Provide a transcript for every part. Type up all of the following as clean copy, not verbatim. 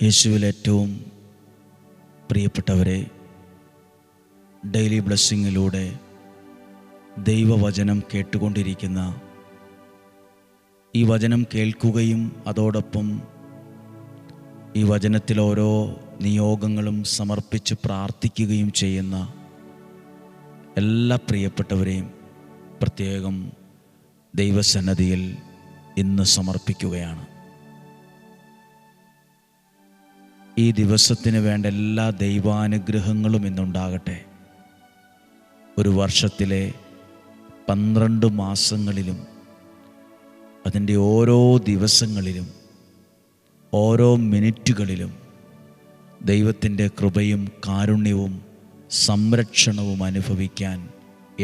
യേശുവിൽ ഏറ്റവും പ്രിയപ്പെട്ടവരെ, ഡെയിലി ബ്ലെസ്സിങ്ങിലൂടെ ദൈവവചനം കേട്ടുകൊണ്ടിരിക്കുന്ന, ഈ വചനം കേൾക്കുകയും അതോടൊപ്പം ഈ വചനത്തിൽ ഓരോ നിയോഗങ്ങളും സമർപ്പിച്ച് പ്രാർത്ഥിക്കുകയും ചെയ്യുന്ന എല്ലാ പ്രിയപ്പെട്ടവരെയും പ്രത്യേകം ദൈവസന്നിധിയിൽ ഇന്ന് സമർപ്പിക്കുകയാണ്. ഈ ദിവസത്തിന് വേണ്ട എല്ലാ ദൈവാനുഗ്രഹങ്ങളും ഇന്നുണ്ടാകട്ടെ. ഒരു വർഷത്തിലെ 12 മാസങ്ങളിലും അതിൻ്റെ ഓരോ ദിവസങ്ങളിലും ഓരോ മിനിറ്റുകളിലും ദൈവത്തിൻ്റെ കൃപയും കാരുണ്യവും സംരക്ഷണവും അനുഭവിക്കാൻ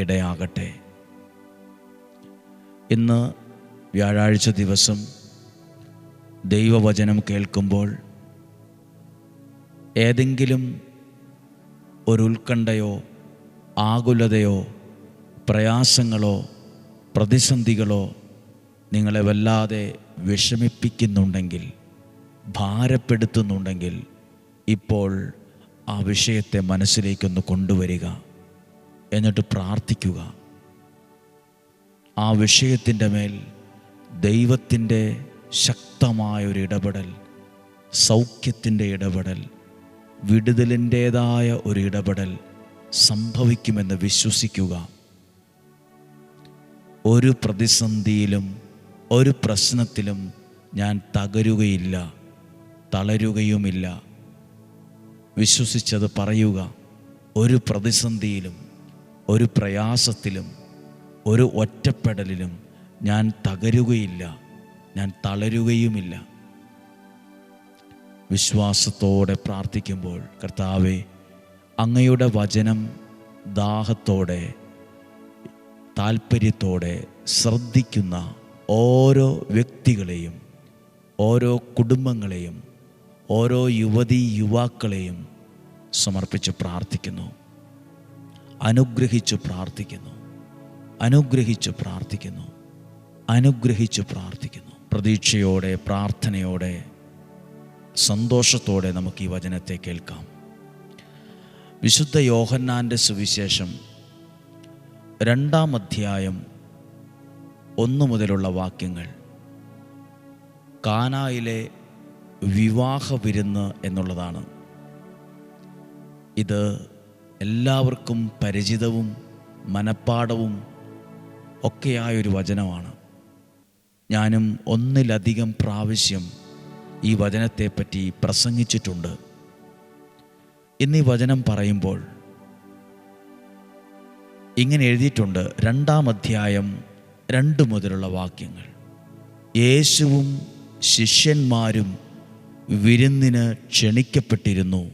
ഇടയാകട്ടെ. ഇന്ന് വ്യാഴാഴ്ച ദിവസം ദൈവവചനം കേൾക്കുമ്പോൾ ഏതെങ്കിലും ഒരു ഉത്കണ്ഠയോ ആകുലതയോ പ്രയാസങ്ങളോ പ്രതിസന്ധികളോ നിങ്ങളെ വല്ലാതെ വിഷമിപ്പിക്കുന്നുണ്ടെങ്കിൽ, ഭാരപ്പെടുത്തുന്നുണ്ടെങ്കിൽ, ഇപ്പോൾ ആ വിഷയത്തെ മനസ്സിലേക്കൊന്ന് കൊണ്ടുവരിക. എന്നിട്ട് പ്രാർത്ഥിക്കുക. ആ വിഷയത്തിൻ്റെ മേൽ ദൈവത്തിൻ്റെ ശക്തമായൊരു ഇടപെടൽ, സൗഖ്യത്തിൻ്റെ ഇടപെടൽ, വിടുതലിൻ്റേതായ ഒരു ഇടപെടൽ സംഭവിക്കുമെന്ന് വിശ്വസിക്കുക. ഒരു പ്രതിസന്ധിയിലും ഒരു പ്രശ്നത്തിലും ഞാൻ തകരുകയില്ല, തളരുകയുമില്ല. വിശ്വസിച്ചത് പറയുക. ഒരു പ്രതിസന്ധിയിലും ഒരു പ്രയാസത്തിലും ഒരു ഒറ്റപ്പെടലിലും ഞാൻ തകരുകയില്ല, ഞാൻ തളരുകയുമില്ല. വിശ്വാസത്തോടെ പ്രാർത്ഥിക്കുമ്പോൾ, കർത്താവേ, അങ്ങയുടെ വചനം ദാഹത്തോടെ താല്പര്യത്തോടെ ശ്രദ്ധിക്കുന്ന ഓരോ വ്യക്തികളെയും, ഓരോ കുടുംബങ്ങളെയും, ഓരോ യുവതി യുവാക്കളെയും സമർപ്പിച്ച് പ്രാർത്ഥിക്കുന്നു. അനുഗ്രഹിച്ചു പ്രാർത്ഥിക്കുന്നു, അനുഗ്രഹിച്ചു പ്രാർത്ഥിക്കുന്നു, അനുഗ്രഹിച്ചു പ്രാർത്ഥിക്കുന്നു. പ്രതീക്ഷയോടെ, പ്രാർത്ഥനയോടെ, സന്തോഷത്തോടെ നമുക്ക് ഈ വചനത്തെ കേൾക്കാം. വിശുദ്ധ യോഹന്നാൻ്റെ സുവിശേഷം 2-ാം അധ്യായം 1 മുതലുള്ള വാക്യങ്ങൾ. കാനായിലെ വിവാഹ വിരുന്ന് എന്നുള്ളതാണ്. ഇത് എല്ലാവർക്കും പരിചിതവും മനപ്പാടവും ഒക്കെയായൊരു വചനമാണ്. ഞാനും 1-ലധികം പ്രാവശ്യം ഈ വചനത്തെപ്പറ്റി പ്രസംഗിച്ചിട്ടുണ്ട്. ഇന്ന് ഈ വചനം പറയുമ്പോൾ ഇങ്ങനെ എഴുതിയിട്ടുണ്ട്. 2-ാം അധ്യായം 2 മുതലുള്ള വാക്യങ്ങൾ. യേശുവും ശിഷ്യന്മാരും വിരുന്നിന് ക്ഷണിക്കപ്പെട്ടിരുന്നു.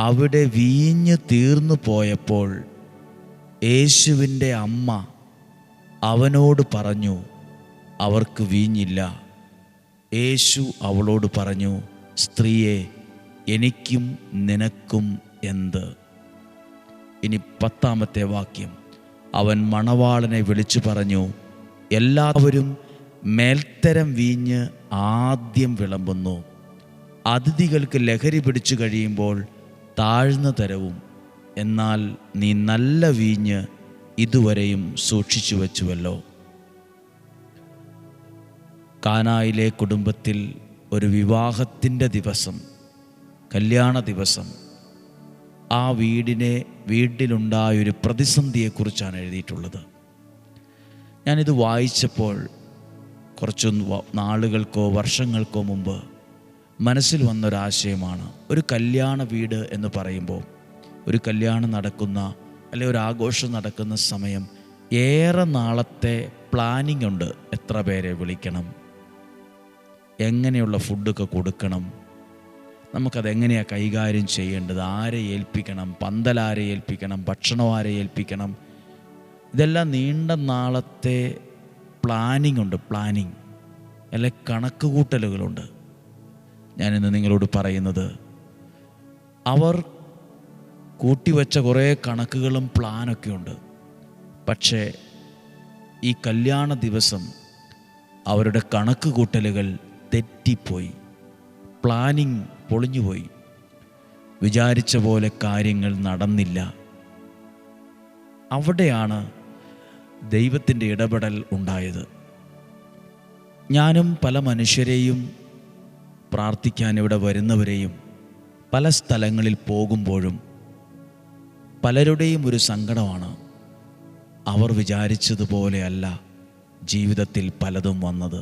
അവിടെ വീഞ്ഞ് തീർന്നു പോയപ്പോൾ യേശുവിൻ്റെ അമ്മ അവനോട് പറഞ്ഞു, അവർക്ക് വീഞ്ഞില്ല. യേശു അവളോട് പറഞ്ഞു, സ്ത്രീയെ, എനിക്കും നിനക്കും എന്ത്? ഇനി 10-ാമത്തെ വാക്യം. അവൻ മണവാളനെ വിളിച്ചു പറഞ്ഞു, എല്ലാവരും മേൽത്തരം വീഞ്ഞ് ആദ്യം വിളമ്പുന്നു, അതിഥികൾക്ക് ലഹരി പിടിച്ചു കഴിയുമ്പോൾ താഴ്ന്ന തരവും. എന്നാൽ നീ നല്ല വീഞ്ഞ് ഇതുവരെയും സൂക്ഷിച്ചു വച്ചുവല്ലോ. കാനായിലെ കുടുംബത്തിൽ ഒരു വിവാഹത്തിൻ്റെ ദിവസം, കല്യാണ ദിവസം, ആ വീട്ടിലുണ്ടായൊരു പ്രതിസന്ധിയെക്കുറിച്ചാണ് എഴുതിയിട്ടുള്ളത്. ഞാനിത് വായിച്ചപ്പോൾ കുറച്ച് നാളുകൾക്കോ വർഷങ്ങൾക്കോ മുമ്പ് മനസ്സിൽ വന്നൊരാശയമാണ്. ഒരു കല്യാണ വീട് എന്ന് പറയുമ്പോൾ, ഒരു കല്യാണം നടക്കുന്ന അല്ലെങ്കിൽ ഒരു ആഘോഷം നടക്കുന്ന സമയം ഏറെ നാളത്തെ പ്ലാനിംഗ് ഉണ്ട്. എത്ര പേരെ വിളിക്കണം, എങ്ങനെയുള്ള ഫുഡൊക്കെ കൊടുക്കണം, നമുക്കതെങ്ങനെയാണ് കൈകാര്യം ചെയ്യേണ്ടത്, ആരെ ഏൽപ്പിക്കണം, പന്തലാരെ ഏൽപ്പിക്കണം, ഭക്ഷണം ആരെ ഏൽപ്പിക്കണം, ഇതെല്ലാം നീണ്ട നാളത്തെ പ്ലാനിംഗ് ഉണ്ട്. പ്ലാനിങ് അല്ലെ, കണക്ക് കൂട്ടലുകളുണ്ട്. ഞാനിന്ന് നിങ്ങളോട് പറയുന്നത്, അവർ കൂട്ടിവെച്ച കുറേ കണക്കുകളും പ്ലാനൊക്കെ ഉണ്ട്. പക്ഷേ ഈ കല്യാണ ദിവസം അവരുടെ കണക്ക് കൂട്ടലുകൾ തെറ്റിപ്പോയി. പ്ലാനിങ് പൊളിഞ്ഞുപോയി. വിചാരിച്ച പോലെ കാര്യങ്ങൾ നടന്നില്ല. അവിടെയാണ് ദൈവത്തിൻ്റെ ഇടപെടൽ ഉണ്ടായത്. ഞാനും പല മനുഷ്യരെയും പ്രാർത്ഥിക്കാൻ ഇവിടെ വരുന്നവരെയും പല സ്ഥലങ്ങളിൽ പോകുമ്പോഴും പലരുടെയും ഒരു സങ്കടമാണ്, അവർ വിചാരിച്ചതുപോലെയല്ല ജീവിതത്തിൽ പലതും വന്നത്.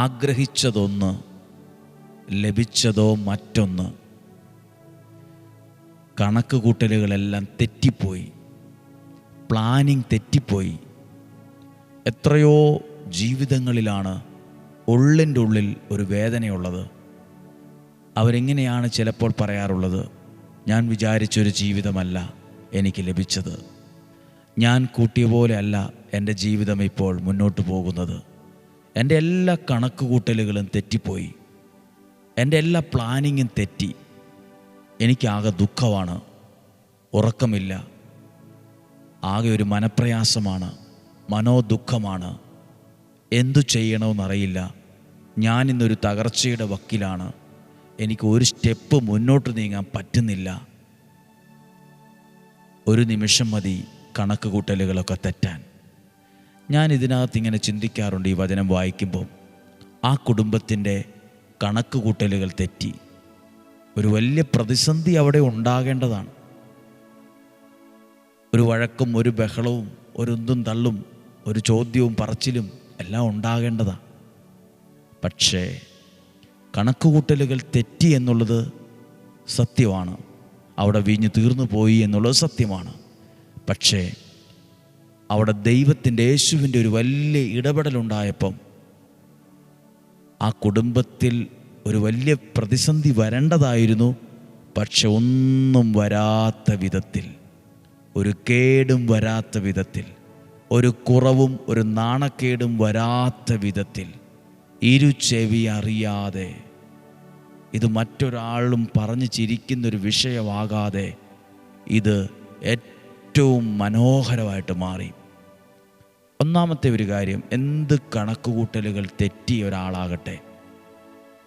ആഗ്രഹിച്ചതൊന്ന്, ലഭിച്ചതോ മറ്റൊന്ന്. കണക്കുകൂട്ടലുകളെല്ലാം തെറ്റിപ്പോയി, പ്ലാനിങ് തെറ്റിപ്പോയി. എത്രയോ ജീവിതങ്ങളിലാണ് ഉള്ളിൻ്റെ ഉള്ളിൽ ഒരു വേദനയുള്ളത്. അവരെങ്ങനെയാണ് ചിലപ്പോൾ പറയാറുള്ളത്, ഞാൻ വിചാരിച്ചൊരു ജീവിതമല്ല എനിക്ക് ലഭിച്ചത്, ഞാൻ കൂട്ടിയ പോലെ അല്ല എൻ്റെ ജീവിതം ഇപ്പോൾ മുന്നോട്ട് പോകുന്നത്, എൻ്റെ എല്ലാ കണക്കുകൂട്ടലുകളും തെറ്റിപ്പോയി, എൻ്റെ എല്ലാ പ്ലാനിങ്ങും തെറ്റി, എനിക്കാകെ ദുഃഖമാണ്, ഉറക്കമില്ല, ആകെ ഒരു മനപ്രയാസമാണ്, മനോദുഃഖമാണ്, എന്തു ചെയ്യണമെന്നറിയില്ല, ഞാനിന്നൊരു തകർച്ചയുടെ വക്കിലാണ്, എനിക്ക് ഒരു സ്റ്റെപ്പ് മുന്നോട്ട് നീങ്ങാൻ പറ്റുന്നില്ല. ഒരു നിമിഷം മതി കണക്കുകൂട്ടലുകളൊക്കെ തെറ്റാൻ. ഞാൻ ഇതിനകത്ത് ഇങ്ങനെ ചിന്തിക്കാറുണ്ട് ഈ വചനം വായിക്കുമ്പോൾ. ആ കുടുംബത്തിൻ്റെ കണക്കുകൂട്ടലുകൾ തെറ്റി. ഒരു വലിയ പ്രതിസന്ധി അവിടെ ഉണ്ടാകേണ്ടതാണ്. ഒരു വഴക്കും ഒരു ബഹളവും ഒരു ഉന്തും തള്ളും ഒരു ചോദ്യവും പറച്ചിലും എല്ലാം ഉണ്ടാകേണ്ടതാണ്. പക്ഷേ കണക്കുകൂട്ടലുകൾ തെറ്റി എന്നുള്ളത് സത്യമാണ്. അവിടെ വീഞ്ഞു തീർന്നു പോയി എന്നുള്ളത് സത്യമാണ്. പക്ഷേ അവിടെ ദൈവത്തിൻ്റെ, യേശുവിൻ്റെ ഒരു വലിയ ഇടപെടലുണ്ടായപ്പം ആ കുടുംബത്തിൽ ഒരു വലിയ പ്രതിസന്ധി വരേണ്ടതായിരുന്നു. പക്ഷെ ഒന്നും വരാത്ത വിധത്തിൽ, ഒരു കേടും വരാത്ത വിധത്തിൽ, ഒരു കുറവും ഒരു നാണക്കേടും വരാത്ത വിധത്തിൽ, ഇരുചെവി അറിയാതെ, ഇത് മറ്റൊരാളും പറഞ്ഞു ചിരിക്കുന്നൊരു വിഷയമാകാതെ ഇത് ഏറ്റവും മനോഹരമായിട്ട് മാറി. ഒന്നാമത്തെ ഒരു കാര്യം, എന്ത് കണക്കുകൂട്ടലുകൾ തെറ്റിയ ഒരാളാകട്ടെ,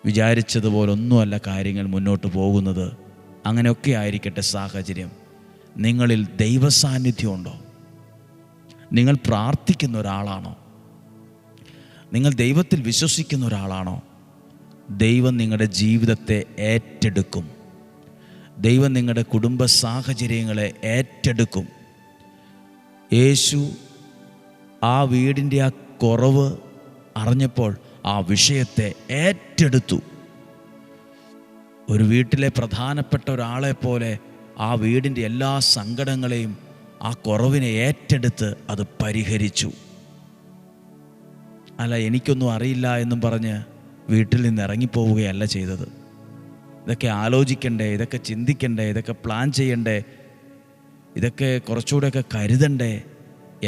വിചാരിച്ചതുപോലെ ഒന്നുമല്ല കാര്യങ്ങൾ മുന്നോട്ട് പോകുന്നത്, അങ്ങനെയൊക്കെ ആയിരിക്കട്ടെ സാഹചര്യം, നിങ്ങളിൽ ദൈവസാന്നിധ്യമുണ്ടോ? നിങ്ങൾ പ്രാർത്ഥിക്കുന്ന ഒരാളാണോ? നിങ്ങൾ ദൈവത്തിൽ വിശ്വസിക്കുന്ന ഒരാളാണോ? ദൈവം നിങ്ങളുടെ ജീവിതത്തെ ഏറ്റെടുക്കും. ദൈവം നിങ്ങളുടെ കുടുംബ സാഹചര്യങ്ങളെ ഏറ്റെടുക്കും. യേശു ആ വീടിൻ്റെ ആ കുറവ് അറിഞ്ഞപ്പോൾ ആ വിഷയത്തെ ഏറ്റെടുത്തു. ഒരു വീട്ടിലെ പ്രധാനപ്പെട്ട ഒരാളെ പോലെ ആ വീടിൻ്റെ എല്ലാ സങ്കടങ്ങളെയും, ആ കുറവിനെ ഏറ്റെടുത്ത് അത് പരിഹരിച്ചു. അല്ല, എനിക്കൊന്നും അറിയില്ല എന്നും പറഞ്ഞ് വീട്ടിൽ നിന്ന് ഇറങ്ങിപ്പോവുകയല്ല ചെയ്തത്. ഇതൊക്കെ ആലോചിക്കണ്ടേ, ഇതൊക്കെ ചിന്തിക്കണ്ടേ, ഇതൊക്കെ പ്ലാൻ ചെയ്യണ്ടേ, ഇതൊക്കെ കുറച്ചുകൂടെയൊക്കെ കരുതണ്ടേ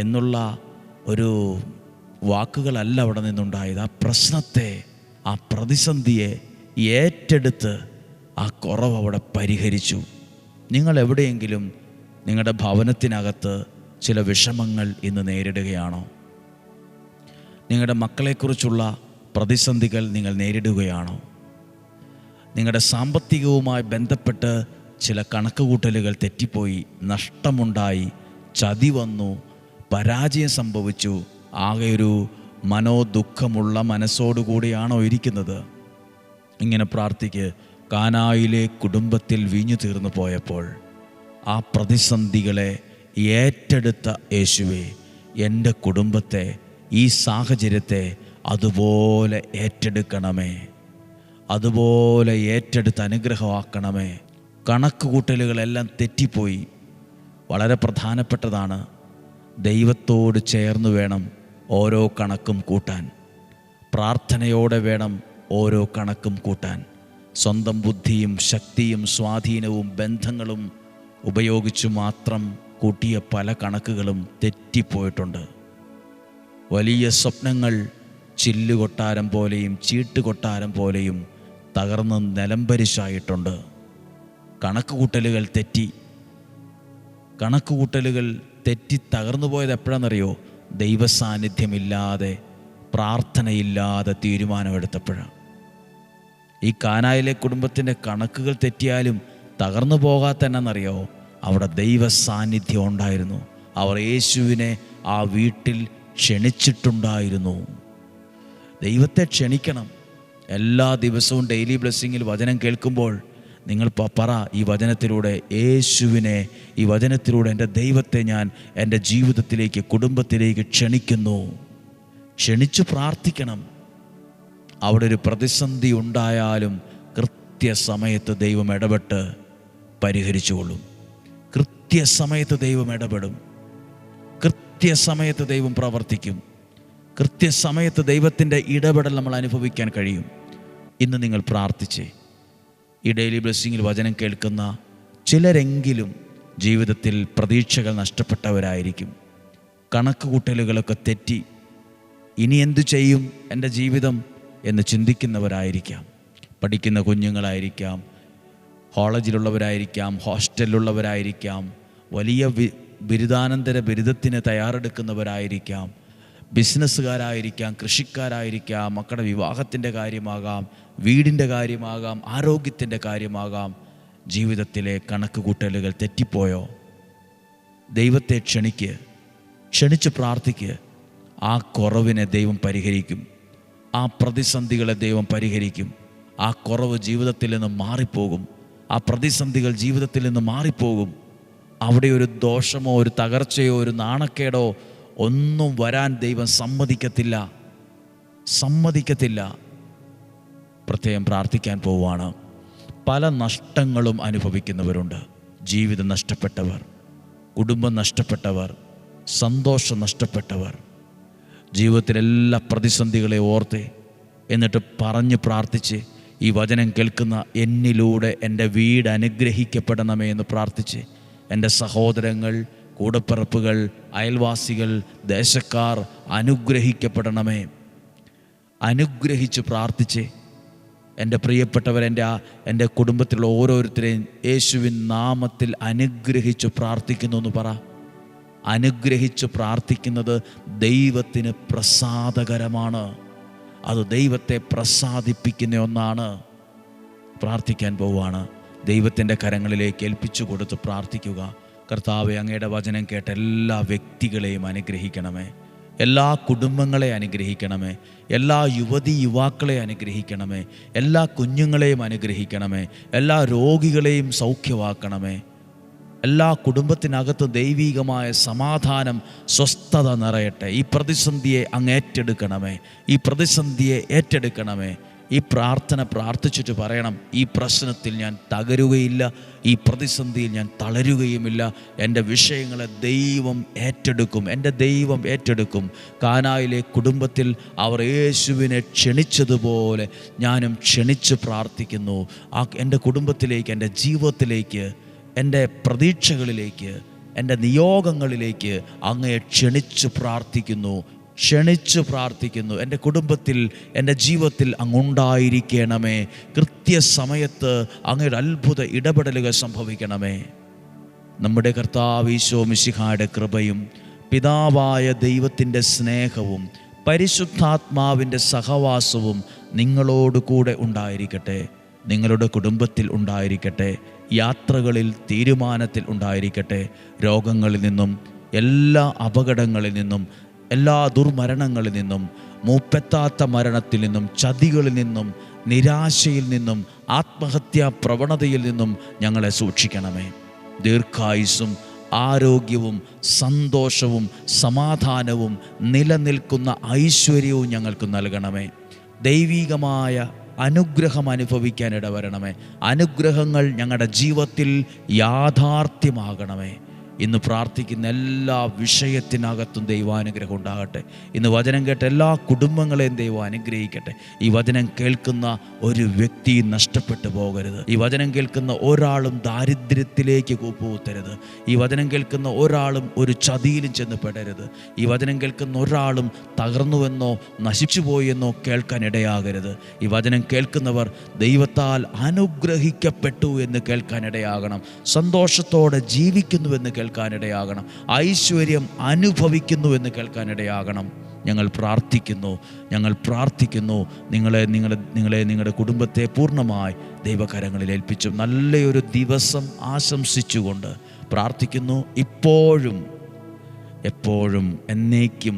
എന്നുള്ള ഒരു വാക്കുകളല്ല അവിടെ നിന്നുണ്ടായത്. ആ പ്രശ്നത്തെ, ആ പ്രതിസന്ധിയെ ഏറ്റെടുത്ത് ആ കുറവ് അവിടെ പരിഹരിച്ചു. നിങ്ങൾ എവിടെയെങ്കിലും നിങ്ങളുടെ ഭവനത്തിനകത്ത് ചില വിഷമങ്ങൾ ഇന്ന് നേരിടുകയാണോ? നിങ്ങളുടെ മക്കളെക്കുറിച്ചുള്ള പ്രതിസന്ധികൾ നിങ്ങൾ നേരിടുകയാണോ? നിങ്ങളുടെ സാമ്പത്തികവുമായി ബന്ധപ്പെട്ട് ചില കണക്കുകൂട്ടലുകൾ തെറ്റിപ്പോയി, നഷ്ടമുണ്ടായി, ചതി വന്നു, പരാജയം സംഭവിച്ചു, ആകെ ഒരു മനോദുഃഖമുള്ള മനസ്സോടുകൂടിയാണോ ഇരിക്കുന്നത്? ഇങ്ങനെ പ്രാർത്ഥിക്ക്. കാനായിലെ കുടുംബത്തിൽ വീഞ്ഞു തീർന്നു പോയപ്പോൾ ആ പ്രതിസന്ധികളെ ഏറ്റെടുത്ത യേശുവേ, എൻ്റെ കുടുംബത്തെ, ഈ സാഹചര്യത്തെ അതുപോലെ ഏറ്റെടുക്കണമേ, അതുപോലെ ഏറ്റെടുത്ത് അനുഗ്രഹമാക്കണമേ. കണക്കുകൂട്ടലുകളെല്ലാം തെറ്റിപ്പോയി. വളരെ പ്രധാനപ്പെട്ടതാണ്. ദൈവത്തോട് ചേർന്ന് വേണം ഓരോ കണക്കും കൂട്ടാൻ. പ്രാർത്ഥനയോടെ വേണം ഓരോ കണക്കും കൂട്ടാൻ. സ്വന്തം ബുദ്ധിയും ശക്തിയും സ്വാധീനവും ബന്ധങ്ങളും ഉപയോഗിച്ചു മാത്രം കൂട്ടിയ പല കണക്കുകളും തെറ്റിപ്പോയിട്ടുണ്ട്. വലിയ സ്വപ്നങ്ങൾ ചില്ലുകൊട്ടാരം പോലെയും ചീട്ടുകൊട്ടാരം പോലെയും തകർന്ന് നിലംപരിശായിട്ടുണ്ട്. കണക്കുകൂട്ടലുകൾ തെറ്റി. കണക്കുകൂട്ടലുകൾ തെറ്റി തകർന്നു പോയത് എപ്പോഴാണെന്നറിയോ? ദൈവസാന്നിധ്യമില്ലാതെ, പ്രാർത്ഥനയില്ലാതെ തീരുമാനമെടുത്തപ്പോഴാണ്. ഈ കാനായിലെ കുടുംബത്തിൻ്റെ കണക്കുകൾ തെറ്റിയാലും തകർന്നു പോകാത്ത എന്നറിയോ? അവിടെ ദൈവ സാന്നിധ്യം ഉണ്ടായിരുന്നു. അവർ യേശുവിനെ ആ വീട്ടിൽ ക്ഷണിച്ചിട്ടുണ്ടായിരുന്നു. ദൈവത്തെ ക്ഷണിക്കണം. എല്ലാ ദിവസവും ഡെയിലി ബ്ലെസ്സിങ്ങിൽ വചനം കേൾക്കുമ്പോൾ നിങ്ങൾ പറ, ഈ വചനത്തിലൂടെ യേശുവിനെ, ഈ വചനത്തിലൂടെ എൻ്റെ ദൈവത്തെ ഞാൻ എൻ്റെ ജീവിതത്തിലേക്ക്, കുടുംബത്തിലേക്ക് ക്ഷണിക്കുന്നു. ക്ഷണിച്ചു പ്രാർത്ഥിക്കണം. അവിടെ ഒരു പ്രതിസന്ധി ഉണ്ടായാലും കൃത്യസമയത്ത് ദൈവം ഇടപെട്ട് പരിഹരിച്ചുകൊള്ളും. കൃത്യസമയത്ത് ദൈവം ഇടപെടും. കൃത്യസമയത്ത് ദൈവം പ്രവർത്തിക്കും. കൃത്യസമയത്ത് ദൈവത്തിൻ്റെ ഇടപെടൽ നമ്മൾ അനുഭവിക്കാൻ കഴിയും. ഇന്ന് നിങ്ങൾ പ്രാർത്ഥിച്ച് ഈ ഡെയിലി ബ്ലെസ്സിങ്ങിൽ വചനം കേൾക്കുന്ന ചിലരെങ്കിലും ജീവിതത്തിൽ പ്രതീക്ഷകൾ നഷ്ടപ്പെട്ടവരായിരിക്കും. കണക്കുകൂട്ടലുകളൊക്കെ തെറ്റി ഇനി എന്തു ചെയ്യും എൻ്റെ ജീവിതം എന്ന് ചിന്തിക്കുന്നവരായിരിക്കാം. പഠിക്കുന്ന കുഞ്ഞുങ്ങളായിരിക്കാം, കോളേജിലുള്ളവരായിരിക്കാം, ഹോസ്റ്റലിലുള്ളവരായിരിക്കാം, വലിയ ബിരുദാനന്തര ബിരുദത്തിന് തയ്യാറെടുക്കുന്നവരായിരിക്കാം, ബിസിനസ്സുകാരായിരിക്കാം, കൃഷിക്കാരായിരിക്കാം, മക്കളുടെ വിവാഹത്തിൻ്റെ കാര്യമാകാം, വീടിൻ്റെ കാര്യമാകാം, ആരോഗ്യത്തിൻ്റെ കാര്യമാകാം. ജീവിതത്തിലെ കണക്കുകൂട്ടലുകൾ തെറ്റിപ്പോയോ? ദൈവത്തെ ക്ഷണിച്ച് പ്രാർത്ഥിക്ക്. ആ കുറവിനെ ദൈവം പരിഹരിക്കും. ആ പ്രതിസന്ധികളെ ദൈവം പരിഹരിക്കും. ആ കുറവ് ജീവിതത്തിൽ നിന്ന് മാറിപ്പോകും. ആ പ്രതിസന്ധികൾ ജീവിതത്തിൽ നിന്ന് മാറിപ്പോകും. അവിടെ ഒരു ദോഷമോ ഒരു തകർച്ചയോ ഒരു നാണക്കേടോ ഒന്നും വരാൻ ദൈവം സമ്മതിക്കത്തില്ല. പ്രത്യേകം പ്രാർത്ഥിക്കാൻ പോവുകയാണ്. പല നഷ്ടങ്ങളും അനുഭവിക്കുന്നവരുണ്ട്. ജീവിതം നഷ്ടപ്പെട്ടവർ, കുടുംബം നഷ്ടപ്പെട്ടവർ, സന്തോഷം നഷ്ടപ്പെട്ടവർ, ജീവിതത്തിലെല്ലാ പ്രതിസന്ധികളെ ഓർത്ത് എന്നിട്ട് പറഞ്ഞ് പ്രാർത്ഥിച്ച്, ഈ വചനം കേൾക്കുന്ന എന്നിലൂടെ എൻ്റെ വീട് അനുഗ്രഹിക്കപ്പെടണമേ എന്ന് പ്രാർത്ഥിച്ച്, എൻ്റെ സഹോദരങ്ങൾ, കൂടപ്പിറപ്പുകൾ, അയൽവാസികൾ, ദേശക്കാർ അനുഗ്രഹിക്കപ്പെടണമേ. അനുഗ്രഹിച്ച് പ്രാർത്ഥിച്ച് എൻ്റെ പ്രിയപ്പെട്ടവർ, എൻ്റെ കുടുംബത്തിലുള്ള ഓരോരുത്തരെയും യേശുവിൻ നാമത്തിൽ അനുഗ്രഹിച്ച് പ്രാർത്ഥിക്കുന്നു എന്ന് പറ. അനുഗ്രഹിച്ച് പ്രാർത്ഥിക്കുന്നത് ദൈവത്തിന് പ്രസാദകരമാണ്. അത് ദൈവത്തെ പ്രസാദിപ്പിക്കുന്ന ഒന്നാണ്. പ്രാർത്ഥിക്കാൻ പോവുകയാണ്. ദൈവത്തിൻ്റെ കരങ്ങളിലേക്ക് ഏൽപ്പിച്ചു കൊടുത്ത് പ്രാർത്ഥിക്കുക. കർത്താവേ, അങ്ങയുടെ വചനം കേട്ട എല്ലാ വ്യക്തികളെയും അനുഗ്രഹിക്കണമേ. എല്ലാ കുടുംബങ്ങളെ അനുഗ്രഹിക്കണമേ. എല്ലാ യുവാക്കളെ അനുഗ്രഹിക്കണമേ. എല്ലാ കുഞ്ഞുങ്ങളെയും അനുഗ്രഹിക്കണമേ. എല്ലാ രോഗികളെയും സൗഖ്യമാക്കണമേ. എല്ലാ കുടുംബത്തിനകത്ത് ദൈവികമായ സമാധാനം, സ്വസ്ഥത നിറയട്ടെ. ഈ പ്രതിസന്ധിയെ അങ്ങ് ഏറ്റെടുക്കണമേ. ഈ പ്രാർത്ഥന പ്രാർത്ഥിച്ചിട്ട് പറയണം, ഈ പ്രശ്നത്തിൽ ഞാൻ തകരുകയില്ല, ഈ പ്രതിസന്ധിയിൽ ഞാൻ തളരുകയുമില്ല. എൻ്റെ വിഷയങ്ങളെ ദൈവം ഏറ്റെടുക്കും. എൻ്റെ ദൈവം ഏറ്റെടുക്കും. കാനായിലെ കുടുംബത്തിൽ അവർ യേശുവിനെ ക്ഷണിച്ചതുപോലെ ഞാനും ക്ഷണിച്ച് പ്രാർത്ഥിക്കുന്നു. എൻ്റെ കുടുംബത്തിലേക്ക്, എൻ്റെ ജീവിതത്തിലേക്ക്, എൻ്റെ പ്രതീക്ഷകളിലേക്ക്, എൻ്റെ നിയോഗങ്ങളിലേക്ക് അങ്ങയെ ക്ഷണിച്ച് പ്രാർത്ഥിക്കുന്നു. എൻ്റെ കുടുംബത്തിൽ, എൻ്റെ ജീവിതത്തിൽ അങ്ങുണ്ടായിരിക്കണമേ. കൃത്യസമയത്ത് അങ്ങയുടെ അത്ഭുത ഇടപെടലുകൾ സംഭവിക്കണമേ. നമ്മുടെ കർത്താവ് ഈശോ മിശിഹായുടെ കൃപയും പിതാവായ ദൈവത്തിൻ്റെ സ്നേഹവും പരിശുദ്ധാത്മാവിൻ്റെ സഹവാസവും നിങ്ങളോട് കൂടെ ഉണ്ടായിരിക്കട്ടെ. നിങ്ങളുടെ കുടുംബത്തിൽ ഉണ്ടായിരിക്കട്ടെ. യാത്രകളിൽ, തീരുമാനത്തിൽ ഉണ്ടായിരിക്കട്ടെ. രോഗങ്ങളിൽ നിന്നും, എല്ലാ അപകടങ്ങളിൽ നിന്നും, എല്ലാ ദുർമരണങ്ങളിൽ നിന്നും, മൂപ്പെത്താത്ത മരണത്തിൽ നിന്നും, ചതികളിൽ നിന്നും, നിരാശയിൽ നിന്നും, ആത്മഹത്യാ പ്രവണതയിൽ നിന്നും ഞങ്ങളെ സൂക്ഷിക്കണമേ. ദീർഘായുസ്സും ആരോഗ്യവും സന്തോഷവും സമാധാനവും നിലനിൽക്കുന്ന ഐശ്വര്യവും ഞങ്ങൾക്ക് നൽകണമേ. ദൈവികമായ അനുഗ്രഹം അനുഭവിക്കാൻ ഇടവരണമേ. അനുഗ്രഹങ്ങൾ ഞങ്ങളുടെ ജീവിതത്തിൽ യാഥാർത്ഥ്യമാകണമേ. ഇന്ന് പ്രാർത്ഥിക്കുന്ന എല്ലാ വിഷയത്തിനകത്തും ദൈവാനുഗ്രഹം ഉണ്ടാകട്ടെ. ഇന്ന് വചനം കേട്ട എല്ലാ കുടുംബങ്ങളെയും ദൈവം അനുഗ്രഹിക്കട്ടെ. ഈ വചനം കേൾക്കുന്ന ഒരു വ്യക്തി നഷ്ടപ്പെട്ടു പോകരുത്. ഈ വചനം കേൾക്കുന്ന ഒരാളും ദാരിദ്ര്യത്തിലേക്ക് കൂപ്പുകുത്തരുത്. ഈ വചനം കേൾക്കുന്ന ഒരാളും ഒരു ചതിയിലും ചെന്ന് പെടരുത്. ഈ വചനം കേൾക്കുന്ന ഒരാളും തകർന്നുവെന്നോ നശിച്ചു പോയെന്നോ കേൾക്കാൻ ഇടയാകരുത്. ഈ വചനം കേൾക്കുന്നവർ ദൈവത്താൽ അനുഗ്രഹിക്കപ്പെട്ടു എന്ന് കേൾക്കാൻ ഇടയാകണം. സന്തോഷത്തോടെ ജീവിക്കുന്നുവെന്ന് കേൾക്കാനിടയാകണം. ഐശ്വര്യം അനുഭവിക്കുന്നുവെന്ന് കേൾക്കാനിടയാകണം. ഞങ്ങൾ പ്രാർത്ഥിക്കുന്നു. നിങ്ങളുടെ കുടുംബത്തെ പൂർണ്ണമായി ദൈവകരങ്ങളിൽ ഏൽപ്പിച്ചു നല്ലൊരു ദിവസം ആശംസിച്ചുകൊണ്ട് പ്രാർത്ഥിക്കുന്നു. ഇപ്പോഴും എപ്പോഴും എന്നേക്കും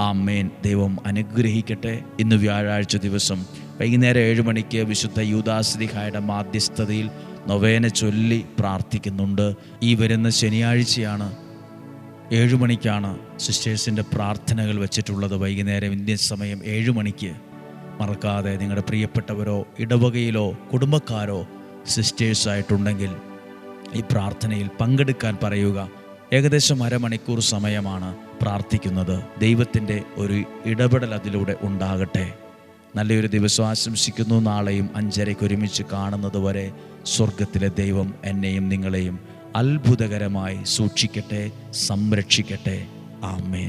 ആമേൻ. ദൈവം അനുഗ്രഹിക്കട്ടെ. ഇന്ന് വ്യാഴാഴ്ച ദിവസം വൈകുന്നേരം 7 മണിക്ക് വിശുദ്ധ യൂദാശ്ലീഹായുടെ മാധ്യസ്ഥതയിൽ നൊവേന ചൊല്ലി പ്രാർത്ഥിക്കുന്നുണ്ട്. ഈ വരുന്ന ശനിയാഴ്ചയാണ് 7 മണിക്കാണ് സിസ്റ്റേഴ്സിൻ്റെ പ്രാർത്ഥനകൾ വെച്ചിട്ടുള്ളത്. വൈകുന്നേരം ഇന്ത്യൻ സമയം 7 മണിക്ക്. മറക്കാതെ നിങ്ങളുടെ പ്രിയപ്പെട്ടവരോ ഇടവകയിലോ കുടുംബക്കാരോ സിസ്റ്റേഴ്സായിട്ടുണ്ടെങ്കിൽ ഈ പ്രാർത്ഥനയിൽ പങ്കെടുക്കാൻ പറയുക. ഏകദേശം അരമണിക്കൂർ സമയമാണ് പ്രാർത്ഥിക്കുന്നത്. ദൈവത്തിൻ്റെ ഒരു ഇടപെടൽ അതിലൂടെ ഉണ്ടാകട്ടെ. നല്ലൊരു ദിവസം ആശംസിക്കുന്നു. നാളെയും 5:30 ഒരുമിച്ച് കാണുന്നത് വരെ സ്വർഗത്തിലെ ദൈവം എന്നെയും നിങ്ങളെയും അത്ഭുതകരമായി സൂക്ഷിക്കട്ടെ, സംരക്ഷിക്കട്ടെ. ആമേൻ.